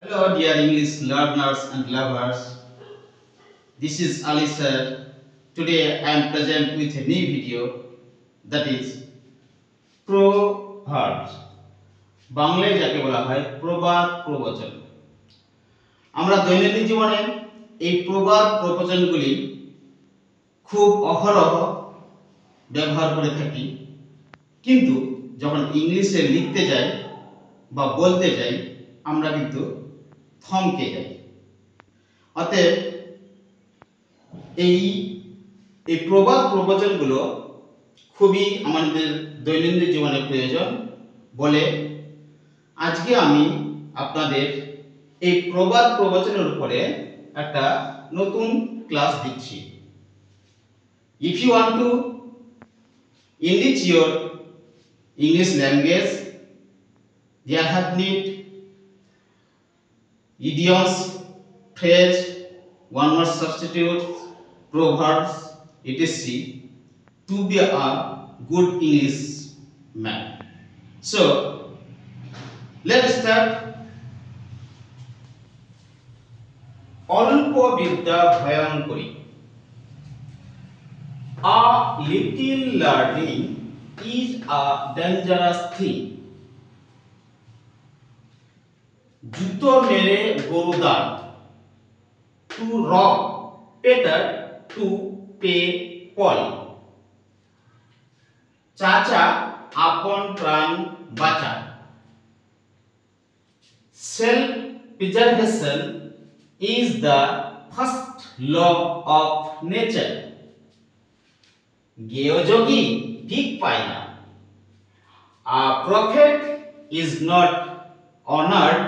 Hello, dear English learners and lovers. This is Ali sir. Today I am present with a new video, that is proverbs. বাংলায় যাকে বলা হয় প্রবাদ প্রবচন। আমরা দৈনন্দিন জীবনে এই প্রবাদ প্রবচনগুলি খুব অহরহ ব্যবহার করে থাকি, কিন্তু যখন ইংলিশে লিখতে যাই বা বলতে যাই আমরা কিন্তু থমকে যাই। অতএব এই প্রবাদ প্রবচনগুলো খুবই আমাদের দৈনন্দিন জীবনে প্রয়োজন বলে আজকে আমি আপনাদের এই প্রবাদ প্রবচনের উপরে একটা নতুন ক্লাস দিচ্ছি। If you want to enrich your English language, there have need idioms, phrase, one word substitutes, proverbs, etc. to be a good English man. So let's start. অল্প বিদ্যা ভয়ঙ্করী। A little learning is a dangerous thing. জুতো মেরে গরু দাঁড়। To rob better to pay Paul. চাচা আপন প্রাণ বাঁচা। Self preservation is the first law of nature. গেয় যোগী ভিক পায় না। A prophet is not honored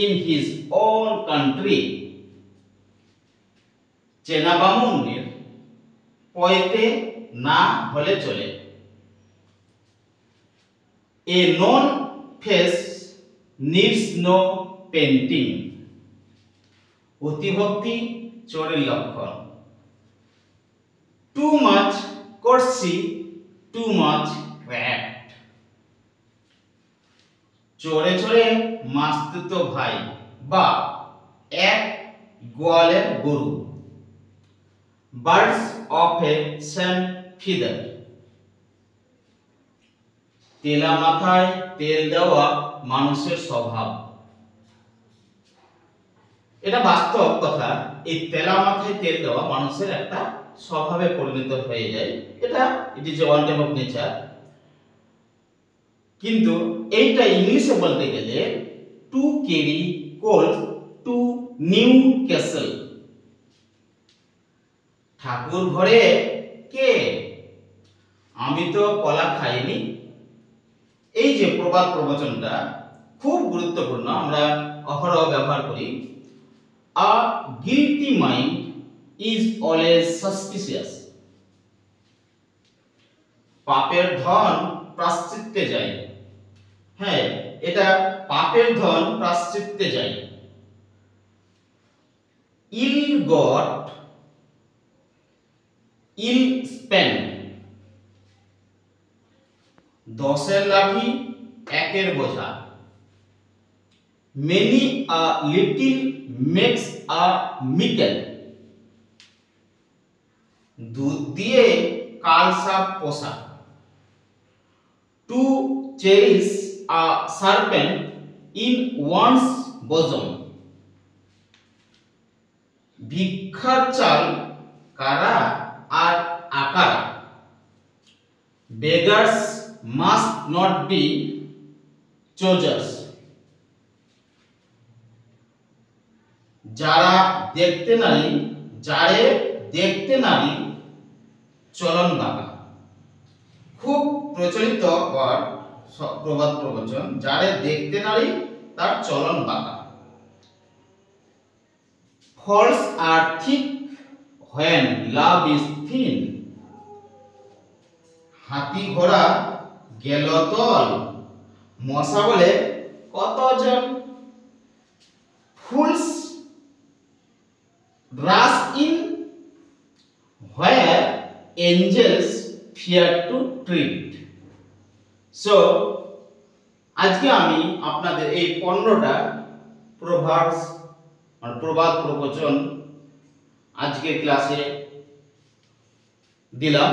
in his own country. চেনা বামুনের পয়তে না হলে চলে। A known face needs no painting. অতিভক্তি চোরের লক্ষণ। Too much courtesy, too much craft. চোরে চোরে মাস্তুত ভাই বা এক গোয়ালের গরু। Birds of a same feather. তেলা মাথায় তেল দেওয়া মানুষের স্বভাব। এটা বাস্তব কথা, এই তেলা মাথায় তেল দেওয়া মানুষের একটা স্বভাবে পরিণত হয়ে যায়। এটা it is one type of nature. কিন্তু এইটা ইংলিশে বলতে গেলে to carry coal to Newcastle. ঠাকুর ঘরে কে? আমি তো কলা খাইনি। এই যে প্রবাদ প্রবচনটা খুব গুরুত্বপূর্ণ, আমরা অহরহ ব্যবহার করি। A guilty mind is always suspicious. পাপের ধন প্রায়শ্চিত্তে যায়। হ্যাঁ, এটা পাপের ধন প্রায়শ্চিত্তে যায়। Ill got, ill spent. দশের লাঠি একের বোঝা। Many a little makes a mickle. দুধ দিয়ে কাল সাপ পোষা। To cherish a serpent in one's bosom. ভিক্ষার চাল কারা আর আকারা। Beggars must not be choosers. যারা দেখতে নারী, যারে দেখতে নারী চলন বাঁকা। খুব প্রচলিত প্রবাদ প্রবচন, যারে দেখতে নারী তার চলন বাঁকা। Falls are thick when love is thin. হাতি ঘোড়া গেল তল, মশা বলে কতজন। Fools rush in where angels fear to tread. So আজকে আমি আপনাদের এই 15টা প্রভার্বস মানে প্রবাদ প্রবচন আজকের ক্লাসে দিলাম।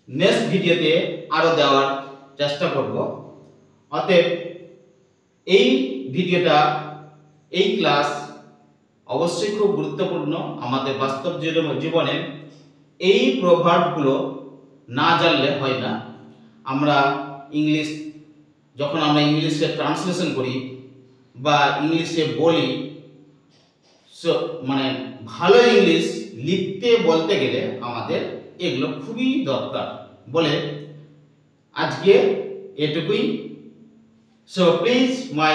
নেক্সট ভিডিওতে আরো দেওয়ার চেষ্টা করব। অতএব এই ভিডিওটা, এই ক্লাস অবশ্যই খুব গুরুত্বপূর্ণ। আমাদের বাস্তব জীবনে এই প্রভাবগুলো না জানলে হয় না। আমরা যখন আমরা ইংলিশে ট্রান্সলেশন করি বা ইংলিশে বলি, মানে ভালো ইংলিশ লিখতে বলতে গেলে আমাদের এগুলো খুবই দরকার বলে আজকে এটুকুই। So please my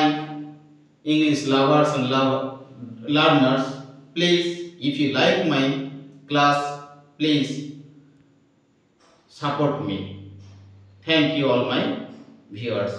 English lovers and learners, please if you like my class, please support me. Thank you all my viewers.